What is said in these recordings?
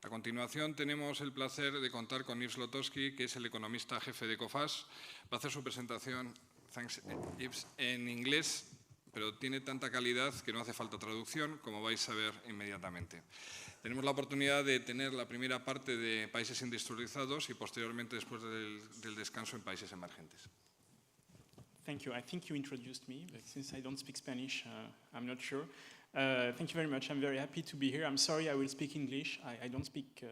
A continuación tenemos el placer de contar con Yves Zlotowski, que es el economista jefe de Coface. Va a hacer su presentación, thanks, Yves, en inglés, pero tiene tanta calidad que no hace falta traducción, como vais a ver inmediatamente. Tenemos la oportunidad de tener la primera parte de Países Industrializados y posteriormente, después del descanso, en Países Emergentes. Thank you. I think you introduced me, but since I don't speak Spanish, I'm not sure. Thank you very much. I'm very happy to be here. I'm sorry I will speak English. I don't speak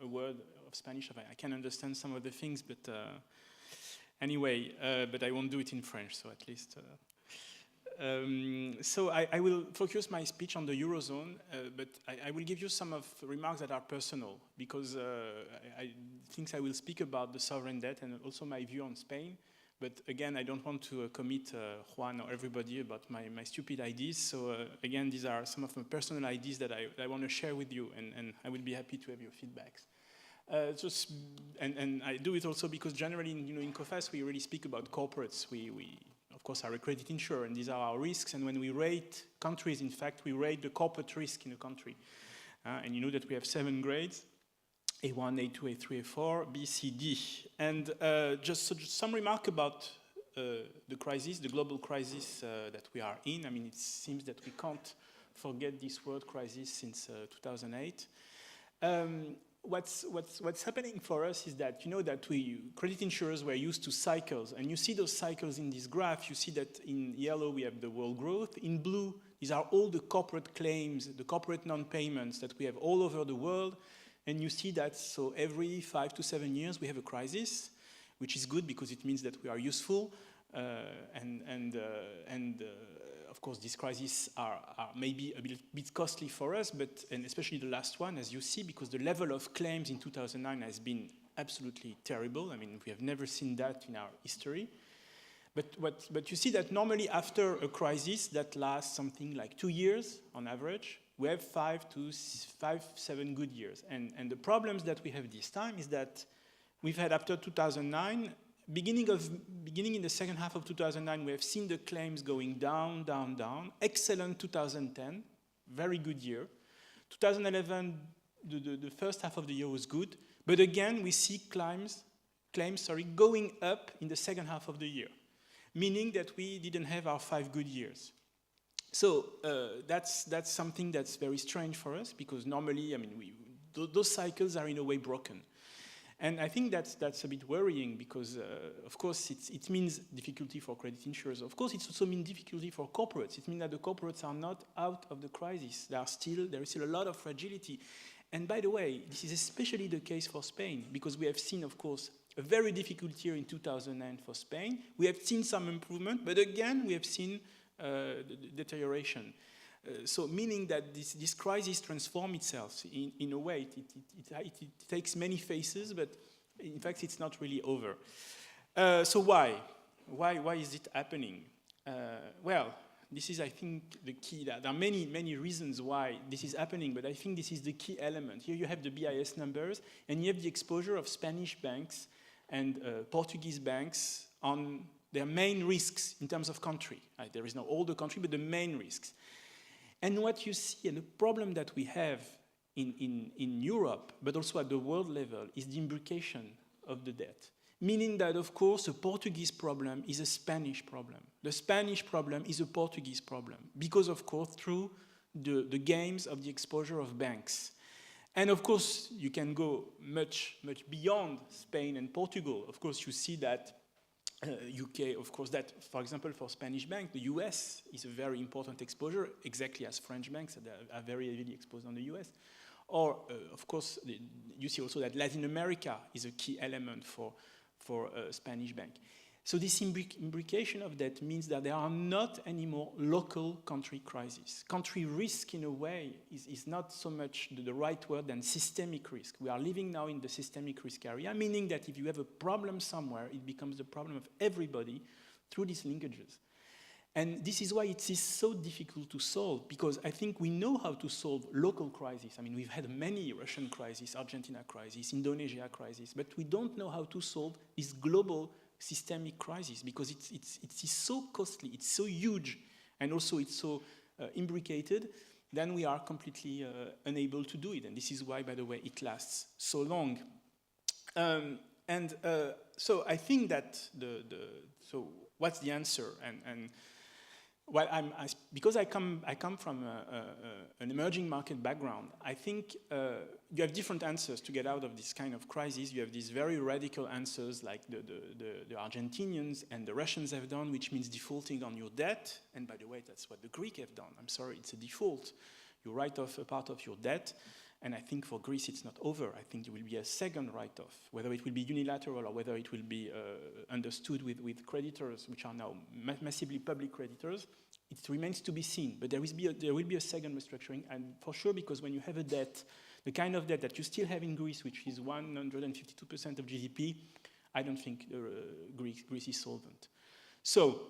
a word of Spanish. I can understand some of the things, but anyway, but I won't do it in French, so at least. So I will focus my speech on the Eurozone, but I will give you some of remarks that are personal, because I think I will speak about the sovereign debt and also my view on Spain. But again, I don't want to commit Juan or everybody about my stupid ideas. So again, these are some of my personal ideas that I want to share with you, and I will be happy to have your feedbacks. And I do it also because generally, in Coface, we really speak about corporates. We of course, are a credit insurer, and these are our risks. And when we rate countries, in fact, we rate the corporate risk in a country. And you know that we have 7 grades. A1, A2, A3, A4, B, C, D. And just some remark about the crisis, the global crisis that we are in. I mean, it seems that we can't forget this world crisis since 2008. What's happening for us is that, that credit insurers were used to cycles, and you see those cycles in this graph. You see that in yellow we have the world growth. In blue, these are all the corporate claims, the corporate non-payments that we have all over the world. And you see that, so every 5 to 7 years we have a crisis, which is good because it means that we are useful. Of course, these crises are maybe a bit costly for us, and especially the last one, as you see, because the level of claims in 2009 has been absolutely terrible. I mean, we have never seen that in our history. But you see that normally after a crisis that lasts something like 2 years on average, we have 7 good years. And the problems that we have this time is that we've had after 2009, beginning in the second half of 2009, we have seen the claims going down, down, down. Excellent 2010, very good year. 2011, the first half of the year was good. But again, we see claims going up in the second half of the year, meaning that we didn't have our 5 good years. So that's something that's very strange for us, because normally, I mean, those cycles are in a way broken. And I think that's a bit worrying, because of course it means difficulty for credit insurers. Of course, it also means difficulty for corporates. It means that the corporates are not out of the crisis. There is still a lot of fragility. And by the way, this is especially the case for Spain, because we have seen, of course, a very difficult year in 2009 for Spain. We have seen some improvement, but again, we have seen deterioration. So meaning that this crisis transforms itself in a way. It takes many faces, but in fact, it's not really over. So why? Why is it happening? Well, this is, I think, the key. There are many reasons why this is happening, but I think this is the key element. Here you have the BIS numbers, and you have the exposure of Spanish banks and Portuguese banks on their main risks in terms of country. There is not all the country, but the main risks. And what you see, and the problem that we have in Europe, but also at the world level, is the imbrication of the debt. Meaning that, of course, a Portuguese problem is a Spanish problem. The Spanish problem is a Portuguese problem, because, of course, through the games of the exposure of banks. And, of course, you can go much beyond Spain and Portugal. Of course, you see that UK, of course, that, for example, for Spanish banks, the US is a very important exposure, exactly as French banks that are very heavily exposed on the US. Or, of course, you see also that Latin America is a key element for a Spanish bank. So this imbrication of debt means that there are not anymore local country crises. Country risk, in a way, is not so much the right word than systemic risk. We are living now in the systemic risk area, meaning that if you have a problem somewhere, it becomes the problem of everybody through these linkages. And this is why it is so difficult to solve, because I think we know how to solve local crises. I mean, we've had many Russian crises, Argentina crisis, Indonesia crisis, but we don't know how to solve this global systemic crisis, because it is so costly, it's so huge, and also it's so imbricated, then we are completely unable to do it. And this is why, by the way, it lasts so long. So I think that so what's the answer? And well, because I come from an emerging market background, I think you have different answers to get out of this kind of crisis. You have these very radical answers like the Argentinians and the Russians have done, which means defaulting on your debt. And by the way, that's what the Greeks have done. I'm sorry, it's a default. You write off a part of your debt. And I think for Greece, it's not over. I think there will be a second write-off, whether it will be unilateral or whether it will be understood with creditors, which are now massively public creditors. It remains to be seen. But there will be a second restructuring, and for sure, because when you have a debt, the kind of debt that you still have in Greece, which is 152% of GDP, I don't think Greece is solvent. So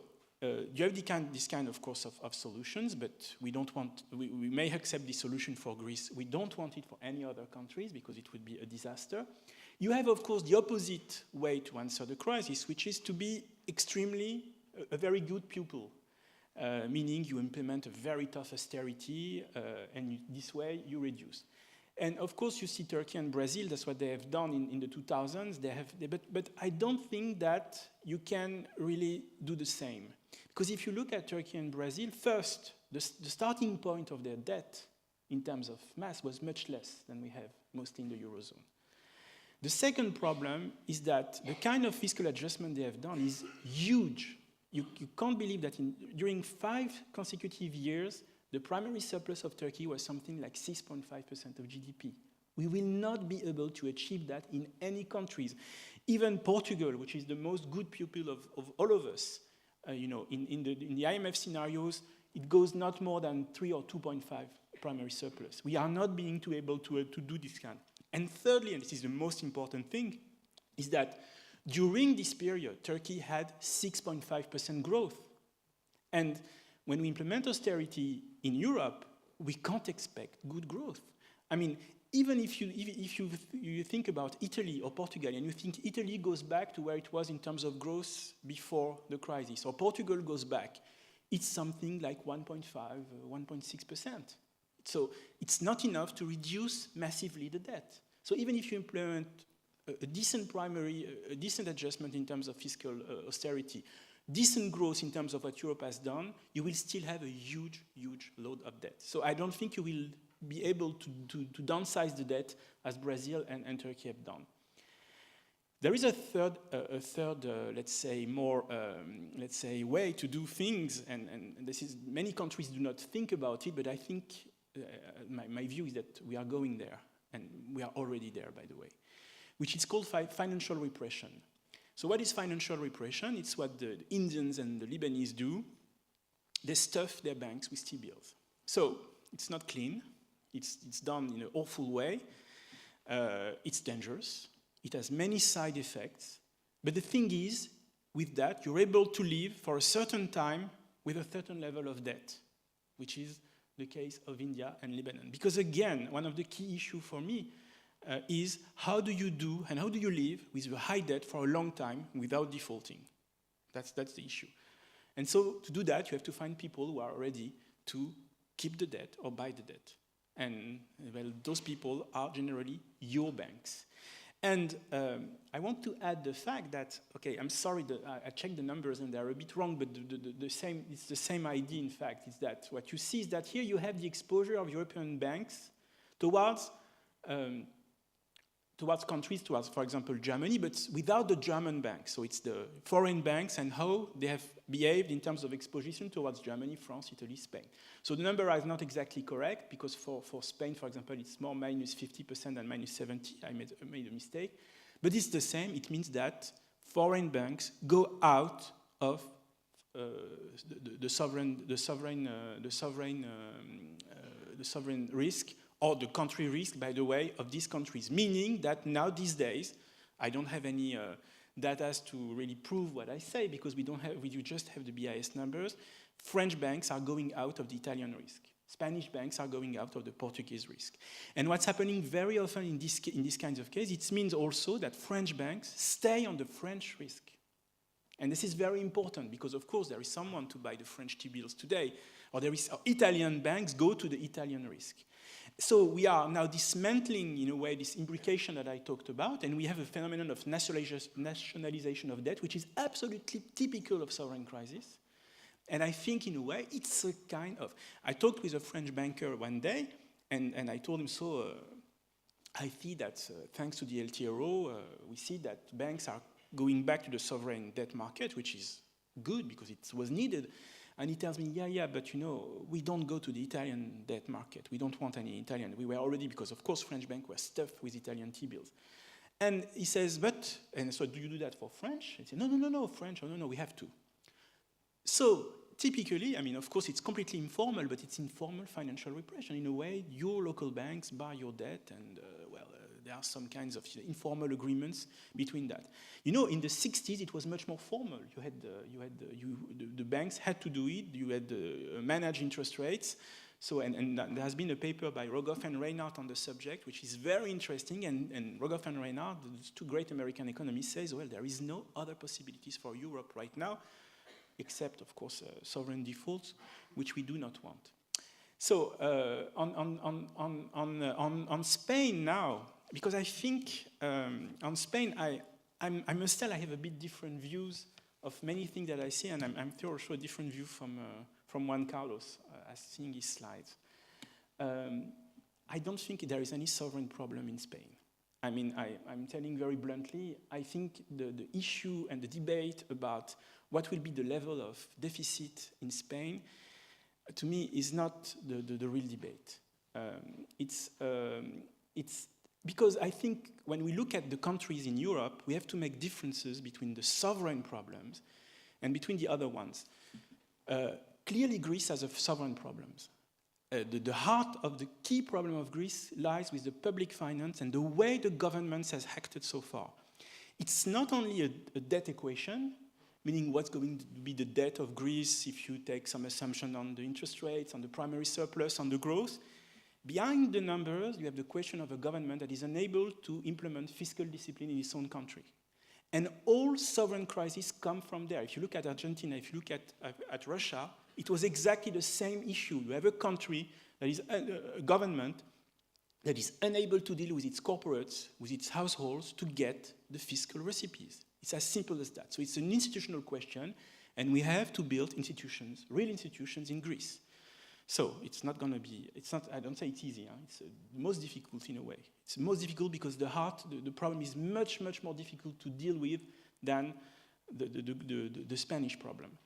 you have this kind, of course, of solutions, but we don't want. We may accept the solution for Greece. We don't want it for any other countries because it would be a disaster. You have, of course, the opposite way to answer the crisis, which is to be extremely a very good pupil, meaning you implement a very tough austerity, and this way you reduce. And of course, you see Turkey and Brazil. That's what they have done in the 2000s. But I don't think that you can really do the same. Because if you look at Turkey and Brazil, first, the starting point of their debt in terms of mass was much less than we have mostly in the Eurozone. The second problem is that the kind of fiscal adjustment they have done is huge. You can't believe that during 5 consecutive years, the primary surplus of Turkey was something like 6.5% of GDP. We will not be able to achieve that in any countries. Even Portugal, which is the most good pupil of all of us, in the IMF scenarios, it goes not more than 3 or 2.5 primary surplus. We are not being able to do this kind. And thirdly, and this is the most important thing, is that during this period, Turkey had 6.5% growth. And when we implement austerity in Europe, we can't expect good growth. I mean, even if you think about Italy or Portugal, and you think Italy goes back to where it was in terms of growth before the crisis, or Portugal goes back, it's something like 1.5, 1.6%. So it's not enough to reduce massively the debt. So even if you implement a decent decent adjustment in terms of fiscal austerity, decent growth in terms of what Europe has done, you will still have a huge, huge load of debt. So I don't think you will be able to downsize the debt as Brazil and Turkey have done. There is a third let's say, more, way to do things, and this is, many countries do not think about it, but I think my view is that we are going there, and we are already there, by the way, which is called financial repression. So what is financial repression? It's what the Indians and the Lebanese do. They stuff their banks with T-bills. So it's not clean. It's done in an awful way. It's dangerous. It has many side effects. But the thing is, with that, you're able to live for a certain time with a certain level of debt, which is the case of India and Lebanon. Because again, one of the key issues for me is how do you do and how do you live with a high debt for a long time without defaulting? That's the issue. And so to do that, you have to find people who are ready to keep the debt or buy the debt. And well, those people are generally your banks. And I want to add the fact that, okay, I'm sorry, I checked the numbers and they're a bit wrong, but it's the same idea, in fact. Is that what you see is that here you have the exposure of European banks towards countries, for example, Germany, but without the German banks. So it's the foreign banks and how they have behaved in terms of exposition towards Germany, France, Italy, Spain. So the number is not exactly correct, because for Spain, for example, it's more minus 50% than minus 70%. I made a mistake. But it's the same. It means that foreign banks go out of the sovereign risk, or the country risk, by the way, of these countries. Meaning that now, these days, I don't have any data to really prove what I say, because we just have the BIS numbers. French banks are going out of the Italian risk. Spanish banks are going out of the Portuguese risk. And what's happening very often in these kinds of cases, it means also that French banks stay on the French risk. And this is very important, because of course there is someone to buy the French T-bills today, or Italian banks go to the Italian risk. So we are now dismantling, in a way, this imbrication that I talked about, and we have a phenomenon of nationalization of debt, which is absolutely typical of sovereign crisis. And I think, in a way, it's a kind of... I talked with a French banker one day, and I told him, so I see that thanks to the LTRO, we see that banks are going back to the sovereign debt market, which is good because it was needed. And he tells me, yeah, but we don't go to the Italian debt market. We don't want any Italian. We were already, because of course French banks were stuffed with Italian T-bills. And he says, and so do you do that for French? I say, no, French, no, we have to. So typically, I mean, of course it's completely informal, but it's informal financial repression. In a way, your local banks buy your debt and, there are some kinds of informal agreements between that. In the 60s, it was much more formal. The banks had to do it. You had managed interest rates. So, and there has been a paper by Rogoff and Reinhardt on the subject, which is very interesting. And Rogoff and Reinhardt, the two great American economists, says, well, there is no other possibilities for Europe right now, except, of course, sovereign defaults, which we do not want. So on Spain now, because I think on Spain, I must tell I have a bit different views of many things that I see, and I'm sure a different view from Juan Carlos as seeing his slides. I don't think there is any sovereign problem in Spain. I mean, I'm telling very bluntly, I think the issue and the debate about what will be the level of deficit in Spain, to me, is not the real debate. It's because I think when we look at the countries in Europe, we have to make differences between the sovereign problems and between the other ones. Clearly, Greece has sovereign problems. The heart of the key problem of Greece lies with the public finance and the way the government has acted so far. It's not only a debt equation, meaning what's going to be the debt of Greece if you take some assumption on the interest rates, on the primary surplus, on the growth. Behind the numbers, you have the question of a government that is unable to implement fiscal discipline in its own country. And all sovereign crises come from there. If you look at Argentina, if you look at Russia, it was exactly the same issue. You have a country that is a government that is unable to deal with its corporates, with its households, to get the fiscal recipes. It's as simple as that. So it's an institutional question, and we have to build institutions, real institutions in Greece. So it's not going to be, I don't say it's easy, it's the most difficult in a way. It's the most difficult because the problem is much, much more difficult to deal with than the Spanish problem.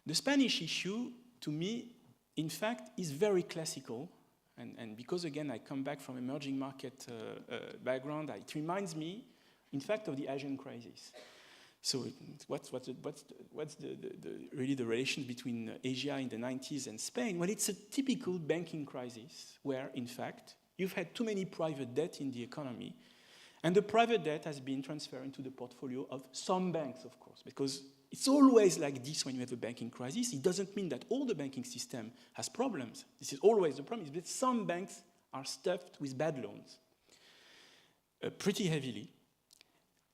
The Spanish issue, to me, in fact, is very classical. And because, again, I come back from emerging market background, it reminds me, in fact, of the Asian crisis. So what's really the relation between Asia in the 90s and Spain? Well, it's a typical banking crisis where, in fact, you've had too many private debt in the economy, and the private debt has been transferred into the portfolio of some banks, of course, because it's always like this when you have a banking crisis. It doesn't mean that all the banking system has problems. This is always the problem, is that some banks are stuffed with bad loans, pretty heavily.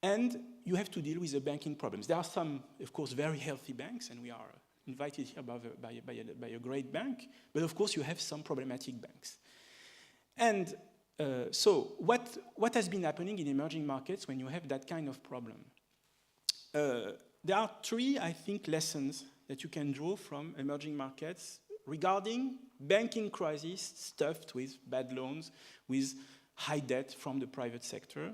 And you have to deal with the banking problems. There are some, of course, very healthy banks, and we are invited here by a great bank, but of course you have some problematic banks. And so what has been happening in emerging markets when you have that kind of problem? There are three, I think, lessons that you can draw from emerging markets regarding banking crisis stuffed with bad loans, with high debt from the private sector.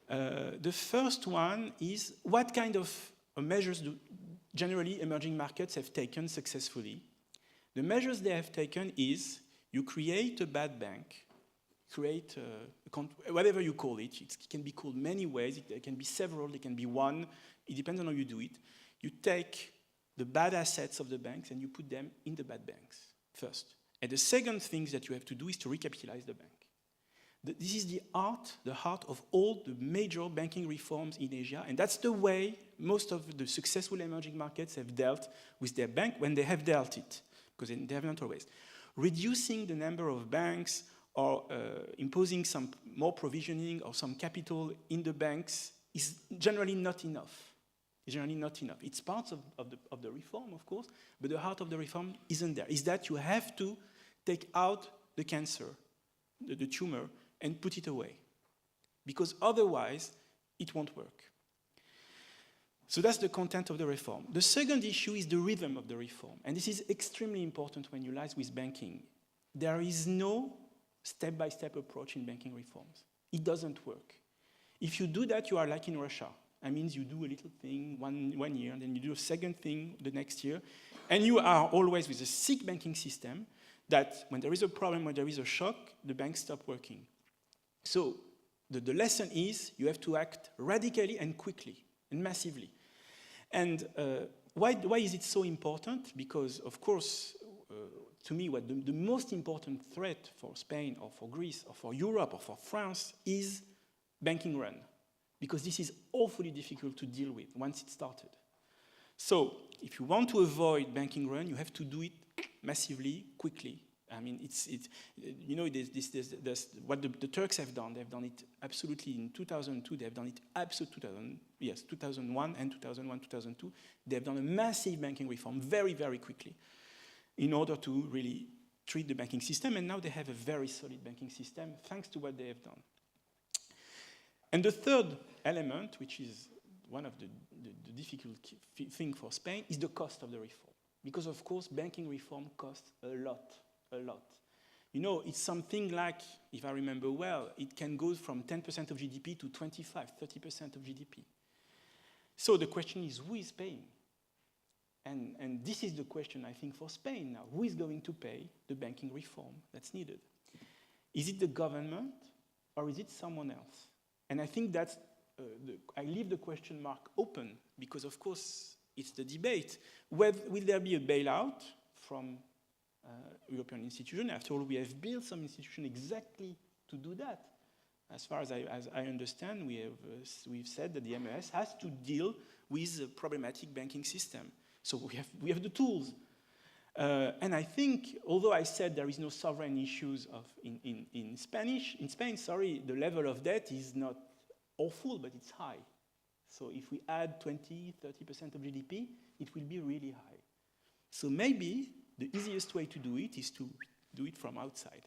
The first one is what kind of measures do generally emerging markets have taken successfully. The measures they have taken is you create a bad bank, create whatever you call it. It can be called many ways. It can be several. It can be one. It depends on how you do it. You take the bad assets of the banks and you put them in the bad banks first. And the second thing that you have to do is to recapitalize the bank. This is the heart of all the major banking reforms in Asia, and that's the way most of the successful emerging markets have dealt with their bank when they have dealt it, because they have not always. Reducing the number of banks or imposing some more provisioning or some capital in the banks is generally not enough. It's generally not enough. It's part of the reform, of course, but the heart of the reform isn't there. Is that you have to take out the cancer, the tumor, and put it away. Because otherwise, it won't work. So that's the content of the reform. The second issue is the rhythm of the reform. And this is extremely important when you liaise with banking. There is no step-by-step approach in banking reforms. It doesn't work. If you do that, you are like in Russia. That means you do a little thing one year, and then you do a second thing the next year. And you are always with a sick banking system that when there is a problem, when there is a shock, the banks stop working. So the lesson is you have to act radically and quickly and massively. And why is it so important? Because, of course, to me, what the most important threat for Spain or for Greece or for Europe or for France is banking run. Because this is awfully difficult to deal with once it started. So if you want to avoid banking run, you have to do it massively, quickly. I mean, there's what the Turks have done. They've done it absolutely in 2002. They've done it absolutely 2001 and 2001, 2002. They've done a massive banking reform very, very quickly in order to really treat the banking system. And now they have a very solid banking system thanks to what they have done. And the third element, which is one of the difficult thing for Spain, is the cost of the reform. Because, of course, banking reform costs a lot. You know, it's something like, if I remember well, it can go from 10% of GDP to 25, 30% of GDP. So the question is, who is paying? And this is the question, I think, for Spain now. Who is going to pay the banking reform that's needed? Is it the government or is it someone else? And I think that's, I leave the question mark open because, of course, it's the debate. Will there be a bailout from European institution? After all, we have built some institution exactly to do that. As far as I understand, we've said that the MES has to deal with a problematic banking system. So we have the tools. And I think, although I said there is no sovereign issues in Spain, the level of debt is not awful, but it's high. So if we add 20, 30% of GDP, it will be really high. So maybe the easiest way to do it is to do it from outside.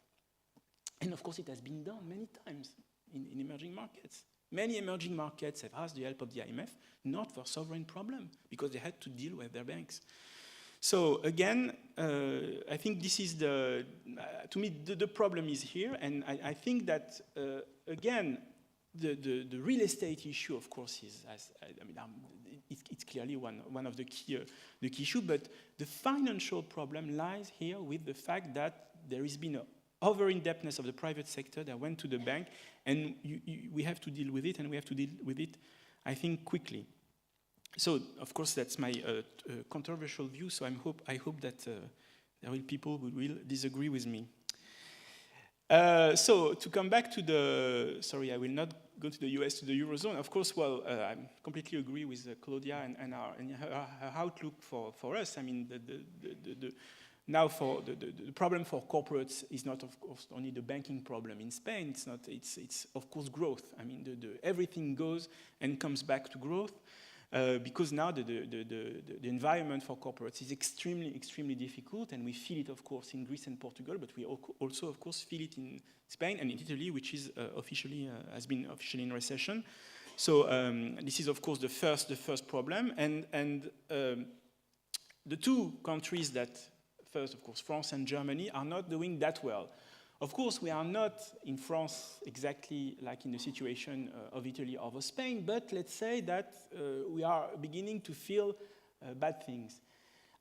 And of course, it has been done many times in emerging markets. Many emerging markets have asked the help of the IMF, not for sovereign problem, because they had to deal with their banks. So again, I think this is to me, the problem is here. And I think that, again, the real estate issue, of course, it's clearly one of the key issue, but the financial problem lies here with the fact that there has been an over-indebtedness of the private sector that went to the bank, and we have to deal with it, and we have to deal with it, I think, quickly. So, of course, that's my controversial view, so I hope that there will be people who will disagree with me. So to come back to I will not go to the US, to the Eurozone. Of course, well, I completely agree with Claudia and her outlook for us. I mean, now the problem for corporates is not, of course, only the banking problem in Spain. It's of course growth. I mean, everything goes and comes back to growth. Because now the environment for corporates is extremely difficult, and we feel it, of course, in Greece and Portugal, but we also, of course, feel it in Spain and in Italy, which is has been officially in recession. So this is, of course, the first problem, and the two countries that first, of course, France and Germany, are not doing that well. Of course, we are not in France exactly like in the situation of Italy or of Spain, but let's say that we are beginning to feel bad things.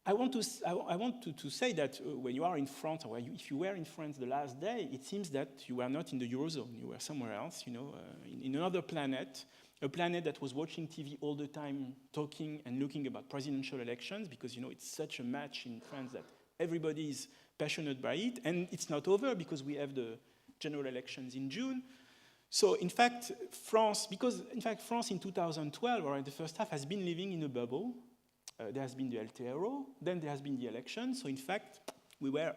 I want to say that when you are in France, or if you were in France the last day, it seems that you were not in the Eurozone. You were somewhere else, you know, in another planet, a planet that was watching TV all the time, talking and looking about presidential elections, because, you know, it's such a match in France that everybody is passionate by it, and it's not over because we have the general elections in June. So in fact, France in 2012, or in the first half, has been living in a bubble. There has been the LTRO, then there has been the election. So in fact, we were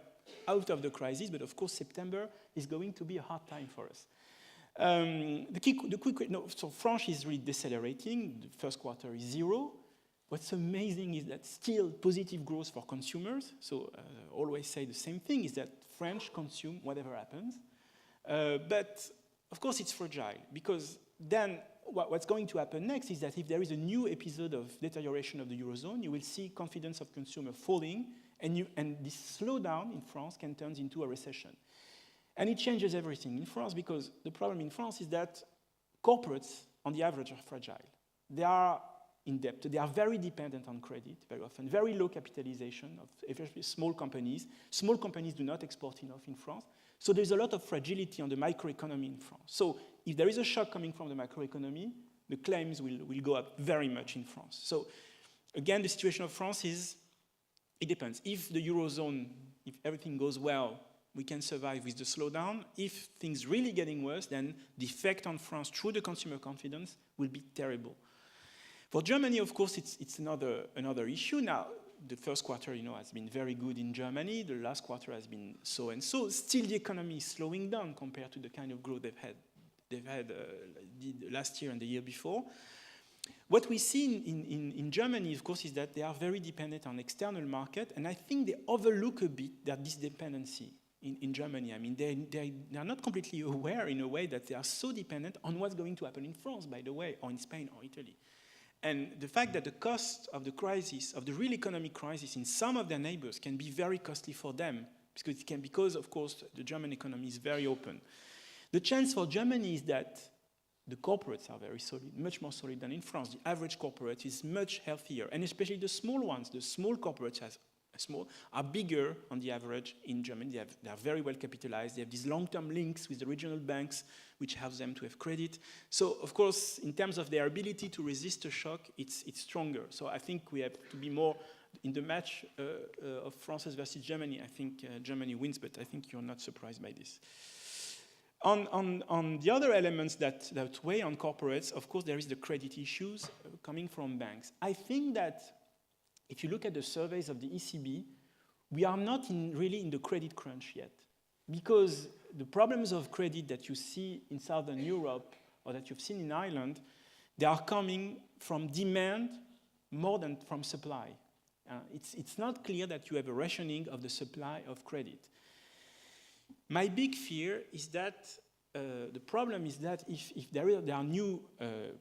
out of the crisis, but of course September is going to be a hard time for us. So France is really decelerating. The first quarter is 0. what's amazing is that still positive growth for consumers. So I always say the same thing, is that French consume whatever happens. But of course it's fragile, because then what's going to happen next is that if there is a new episode of deterioration of the Eurozone, you will see confidence of consumer falling, and this slowdown in France can turn into a recession. And it changes everything in France, because the problem in France is that corporates, on the average, are fragile. They are in debt. They are very dependent on credit, very often. Very low capitalization, of especially small companies. Small companies do not export enough in France. So there's a lot of fragility on the microeconomy in France. So if there is a shock coming from the macroeconomy, the claims will go up very much in France. So again, the situation of France is, it depends. If the Eurozone, if everything goes well, we can survive with the slowdown. If things really getting worse, then the effect on France through the consumer confidence will be terrible. For Germany, of course, it's another issue. Now, the first quarter, has been very good in Germany. The last quarter has been so and so. Still, the economy is slowing down compared to the kind of growth they've had last year and the year before. What we see in Germany, of course, is that they are very dependent on external market, and I think they overlook a bit this dependency in Germany. I mean, they are not completely aware in a way that they are so dependent on what's going to happen in France, by the way, or in Spain or Italy. And the fact that the cost of the crisis, of the real economic crisis in some of their neighbors can be very costly for them, because of course, the German economy is very open. The chance for Germany is that the corporates are very solid, much more solid than in France. The average corporate is much healthier, and especially the small ones. The small corporates are bigger on the average in Germany. They are very well capitalized. They have these long-term links with the regional banks, which helps them to have credit. So, of course, in terms of their ability to resist a shock, it's stronger. So I think we have to be more in the match of France versus Germany. I think Germany wins, but I think you're not surprised by this. On the other elements that weigh on corporates, of course, there is the credit issues coming from banks. I think that if you look at the surveys of the ECB, we are not really in the credit crunch yet, because the problems of credit that you see in Southern Europe or that you've seen in Ireland, they are coming from demand more than from supply. It's not clear that you have a rationing of the supply of credit. My big fear is that the problem is that if there are new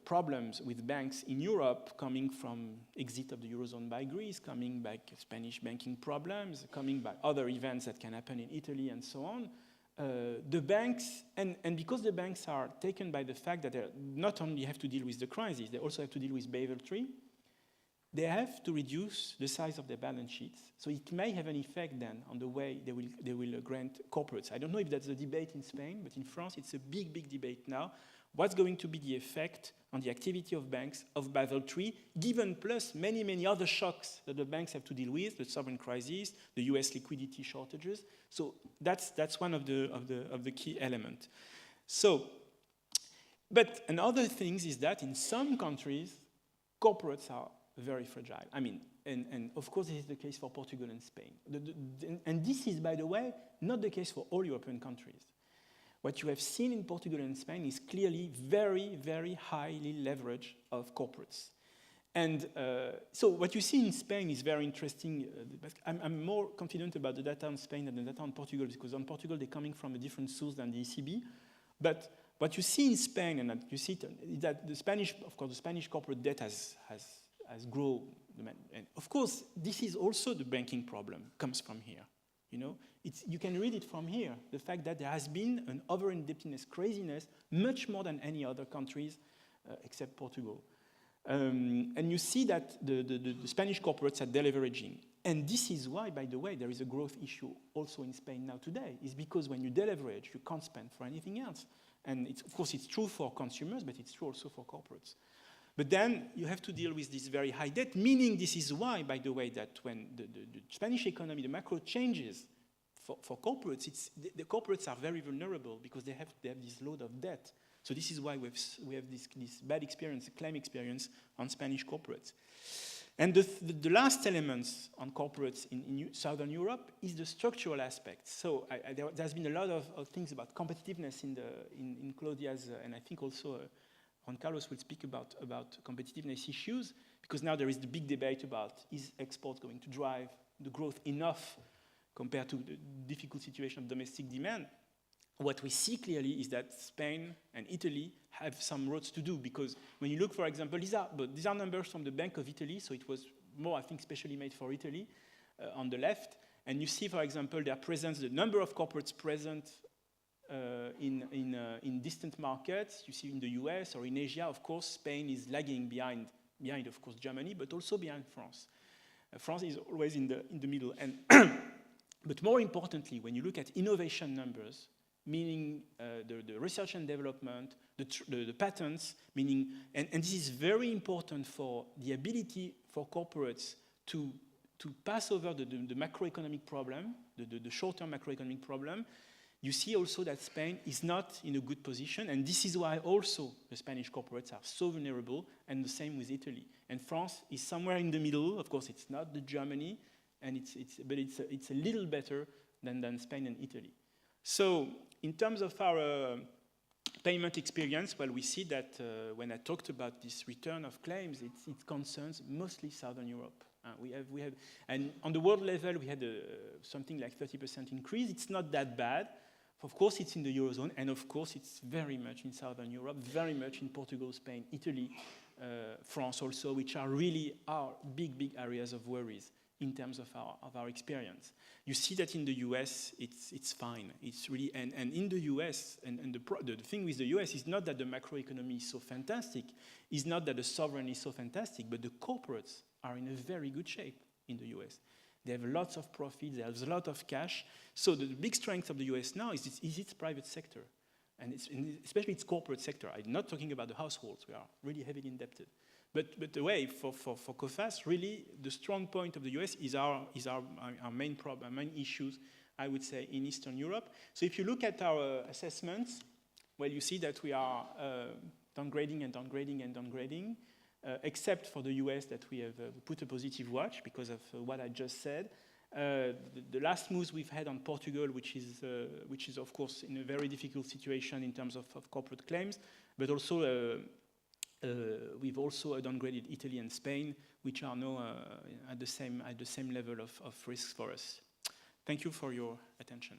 problems with banks in Europe coming from exit of the Eurozone by Greece, coming by Spanish banking problems, coming by other events that can happen in Italy and so on, the banks, and because the banks are taken by the fact that they not only have to deal with the crisis, they also have to deal with Basel III, they have to reduce the size of their balance sheets. So it may have an effect then on the way they will grant corporates. I don't know if that's a debate in Spain, but in France it's a big, big debate now. What's going to be the effect on the activity of banks of Basel III, given plus many, many other shocks that the banks have to deal with, the sovereign crisis, the US liquidity shortages. So that's one of the key elements. So, but another thing is that in some countries, corporates are very fragile. I mean, and of course, this is the case for Portugal and Spain. And this is, by the way, not the case for all European countries. What you have seen in Portugal and Spain is clearly very, very highly leveraged of corporates. And so what you see in Spain is very interesting. I'm more confident about the data on Spain than the data on Portugal, because on Portugal, they're coming from a different source than the ECB. But what you see in Spain, and you see is that the Spanish corporate debt has grown. And of course, this is also the banking problem, comes from here. You can read it from here, the fact that there has been an over-indebtedness craziness much more than any other countries except Portugal. And you see that the Spanish corporates are deleveraging. And this is why, by the way, there is a growth issue also in Spain now today, is because when you deleverage, you can't spend for anything else. And of course, it's true for consumers, but it's true also for corporates. But then you have to deal with this very high debt, meaning this is why, by the way, that when the Spanish economy, the macro changes for corporates, the corporates are very vulnerable because they have this load of debt. So this is why we have this bad experience, claim experience on Spanish corporates. And the last elements on corporates in Southern Europe is the structural aspect. So there's been a lot of things about competitiveness in Claudia's, and I think also Juan Carlos will speak about competitiveness issues, because now there is the big debate about, is export going to drive the growth enough compared to the difficult situation of domestic demand? What we see clearly is that Spain and Italy have some roads to do, because when you look, for example, these are numbers from the Bank of Italy, so it was more, I think, specially made for Italy on the left. And you see, for example, their presence, the number of corporates present in distant markets. You see in the US or in Asia, of course, Spain is lagging behind, of course, Germany, but also behind France. France is always in the middle. And but more importantly, when you look at innovation numbers, meaning the research and development, the patents, meaning, and this is very important for the ability for corporates to pass over the macroeconomic problem, the short-term macroeconomic problem. You see also that Spain is not in a good position, and this is why also the Spanish corporates are so vulnerable, and the same with Italy. And France is somewhere in the middle. Of course, it's not the Germany, and it's a little better than Spain and Italy. So in terms of our payment experience, well, we see that when I talked about this return of claims, it concerns mostly Southern Europe. We have, and on the world level, we had something like 30% increase. It's not that bad. Of course, it's in the Eurozone, and of course, it's very much in Southern Europe, very much in Portugal, Spain, Italy, France also, which are really our big areas of worries in terms of our experience. You see that in the US, it's fine. It's really, and in the US, and the thing with the US is not that the macroeconomy is so fantastic, is not that the sovereign is so fantastic, but the corporates are in a very good shape in the US. They have lots of profits, they have a lot of cash. So the big strength of the US now is its private sector, and especially its corporate sector. I'm not talking about the households, we are really heavily indebted. But the way for Coface, really, the strong point of the US is our main problem, our main issues, I would say, in Eastern Europe. So if you look at our assessments, well, you see that we are downgrading and downgrading and downgrading, except for the US that we have put a positive watch because of what I just said. The last moves we've had on Portugal, which is of course in a very difficult situation in terms of corporate claims, but also we've also downgraded Italy and Spain, which are now at the same level of risk for us. Thank you for your attention.